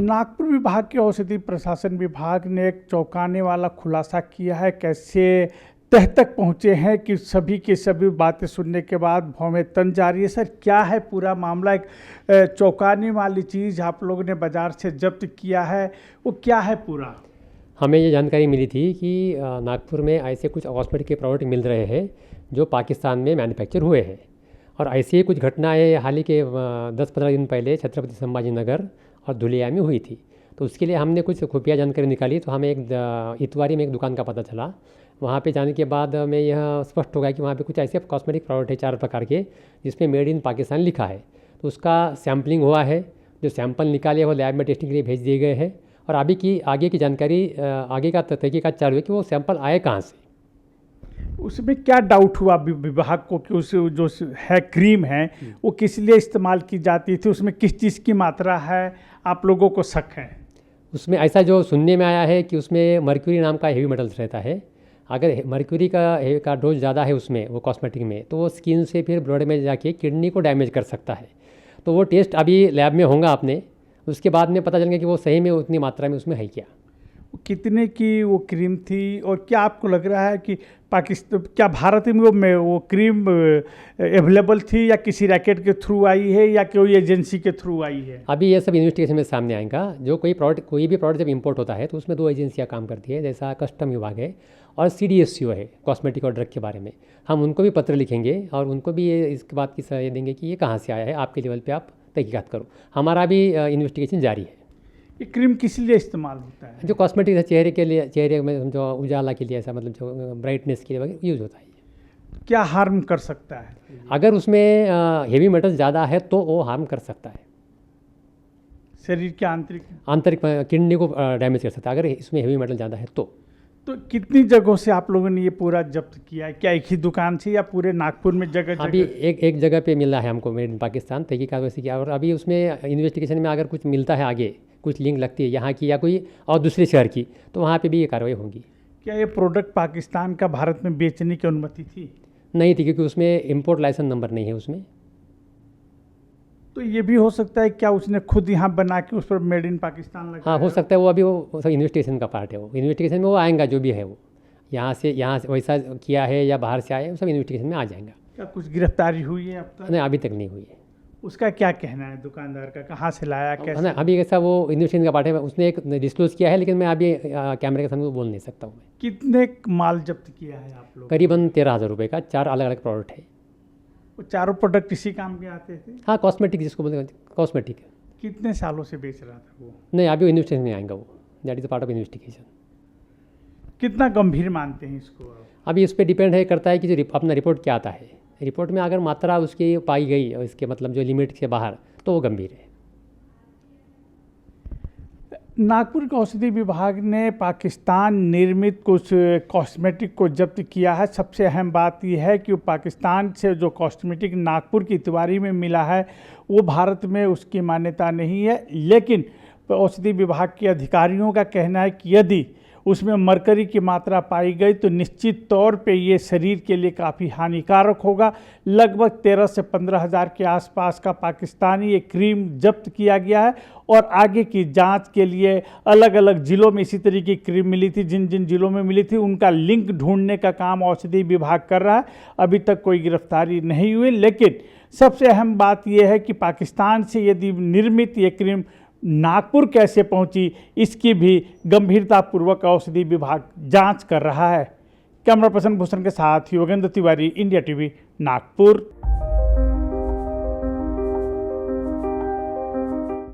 नागपुर विभाग के औषधि प्रशासन विभाग ने एक चौंकाने वाला खुलासा किया है। कैसे तह तक पहुंचे हैं कि सभी की सभी बातें सुनने के बाद भौं में तन जा रही है। सर, क्या है पूरा मामला? एक चौंकाने वाली चीज़ आप लोगों ने बाज़ार से जब्त किया है, वो क्या है पूरा? हमें ये जानकारी मिली थी कि नागपुर में ऐसे कुछ कॉस्मेटिक के प्रोडक्ट मिल रहे हैं जो पाकिस्तान में मैन्युफैक्चर हुए हैं, और ऐसी ही कुछ घटनाएं हाल ही के 10-15 दिन पहले छत्रपति संभाजी नगर और धुलिया में हुई थी। तो उसके लिए हमने कुछ खुफिया जानकारी निकाली। तो हमें एक इतवारी में एक दुकान का पता चला। वहाँ पे जाने के बाद हमें यह स्पष्ट हो गया कि वहाँ पे कुछ ऐसे कॉस्मेटिक प्रोडक्ट है 4 प्रकार के, जिसमें मेड इन पाकिस्तान लिखा है। तो उसका सैम्पलिंग हुआ है। जो सैंपल निकाले वो लैब में टेस्टिंग के लिए भेज दिए गए हैं, और आगे की जानकारी, आगे का तहकीकात चालू है कि वो सैंपल आए कहाँ से। उसमें क्या डाउट हुआ विभाग को कि उस जो है क्रीम है वो किस लिए इस्तेमाल की जाती थी? उसमें किस चीज़ की मात्रा है, आप लोगों को शक है? उसमें ऐसा जो सुनने में आया है कि उसमें मर्क्यूरी नाम का हेवी मेटल्स रहता है। अगर मर्क्यूरी का डोज ज़्यादा है उसमें, वो कॉस्मेटिक में, तो वो स्किन से फिर ब्लड में जाके किडनी को डैमेज कर सकता है। तो वो टेस्ट अभी लैब में होगा अपने, उसके बाद में पता चलेगा कि वो सही में उतनी मात्रा में उसमें है क्या। कितने की वो क्रीम थी, और क्या आपको लग रहा है कि पाकिस्तान, क्या भारत में वो क्रीम अवेलेबल थी या किसी रैकेट के थ्रू आई है या कोई एजेंसी के थ्रू आई है? अभी ये सब इन्वेस्टिगेशन में सामने आएगा। जो कोई भी प्रोडक्ट जब इंपोर्ट होता है तो उसमें 2 एजेंसियां काम करती है, जैसा कस्टम विभाग है और CDSCO है कॉस्मेटिक और ड्रग के बारे में। हम उनको भी पत्र लिखेंगे और उनको भी इसके बात की सलाह देंगे कि ये कहाँ से आया है, आपके लेवल पर आप तहकीकात करो। हमारा भी इन्वेस्टिगेशन जारी है। ये क्रीम किस लिए इस्तेमाल होता है? जो कॉस्मेटिक है, चेहरे के लिए, चेहरे में जो उजाला के लिए, ऐसा मतलब जो ब्राइटनेस के लिए यूज़ होता है। क्या हार्म कर सकता है? अगर उसमें हेवी मेटल्स ज़्यादा है तो वो हार्म कर सकता है। शरीर के आंतरिक किडनी को डैमेज कर सकता है अगर इसमें हेवी मेटल ज़्यादा है तो। कितनी जगहों से आप लोगों ने ये पूरा जब्त किया है? क्या एक ही दुकान से या पूरे नागपुर में जगह? अभी एक जगह पे मिला है हमको, मेड इन पाकिस्तान तहकीकात वैसे किया। और अभी उसमें इन्वेस्टिगेशन में अगर कुछ मिलता है, आगे कुछ लिंक लगती है यहाँ की या कोई और दूसरे शहर की, तो वहाँ पे भी ये कार्रवाई होगी। क्या ये प्रोडक्ट पाकिस्तान का भारत में बेचने की अनुमति थी? नहीं थी, क्योंकि उसमें इंपोर्ट लाइसेंस नंबर नहीं है उसमें। तो ये भी हो सकता है क्या उसने खुद यहाँ बना के उस पर मेड इन पाकिस्तान लगा? हाँ, हो सकता है। वो अभी वो सब इन्वेस्टिगेशन का पार्ट है। वो इन्वेस्टिगेशन में वो आएगा, जो भी है वो यहाँ से वैसा किया है या बाहर से आया है, वो सब इन्वेस्टिगेशन में आ जाएगा। क्या कुछ गिरफ्तारी हुई है अब तक? नहीं, अभी तक नहीं हुई है। उसका क्या कहना है दुकानदार का? कहाँ से लाया, कैसे? ना, अभी ऐसा वो इन्वेस्टिगेशन का पार्ट है। उसने एक डिस्क्लोज किया है, लेकिन मैं अभी कैमरे के सामने बोल नहीं सकता हूँ। मैं कितने माल जब्त किया है आप लोग? करीबन 13,000 रुपये का 4 अलग अलग प्रोडक्ट है। वो चारों प्रोडक्ट इसी काम के आते थे? हाँ, कॉस्मेटिक जिसको बोलते हैं, कॉस्मेटिक। कितने सालों से बेच रहा था वो? नहीं, अभी इन्वेस्टिगेशन में आएगा वो। That is part of investigation. कितना गंभीर मानते हैं इसको? अभी इस पर डिपेंड है करता है कि जो अपना रिपोर्ट क्या आता है। रिपोर्ट में अगर मात्रा उसकी पाई गई और इसके मतलब जो लिमिट से बाहर, तो वो गंभीर है। नागपुर के औषधि विभाग ने पाकिस्तान निर्मित कुछ कॉस्मेटिक को जब्त किया है। सबसे अहम बात यह है कि पाकिस्तान से जो कॉस्मेटिक नागपुर की तिवारी में मिला है वो भारत में उसकी मान्यता नहीं है। लेकिन औषधि विभाग के अधिकारियों का कहना है कि यदि उसमें मरकरी की मात्रा पाई गई तो निश्चित तौर पे ये शरीर के लिए काफ़ी हानिकारक होगा। लगभग 13 से 15 हज़ार के आसपास का पाकिस्तानी ये क्रीम जब्त किया गया है, और आगे की जांच के लिए अलग अलग ज़िलों में इसी तरीके की क्रीम मिली थी। जिन जिन ज़िलों में मिली थी उनका लिंक ढूंढने का काम औषधि विभाग कर रहा है। अभी तक कोई गिरफ्तारी नहीं हुई, लेकिन सबसे अहम बात यह है कि पाकिस्तान से यदि निर्मित ये क्रीम नागपुर कैसे पहुंची, इसकी भी गंभीरतापूर्वक औषधि विभाग जांच कर रहा है। कैमरा पर्सन भूषण के साथ योगेंद्र तिवारी, इंडिया टीवी, नागपुर।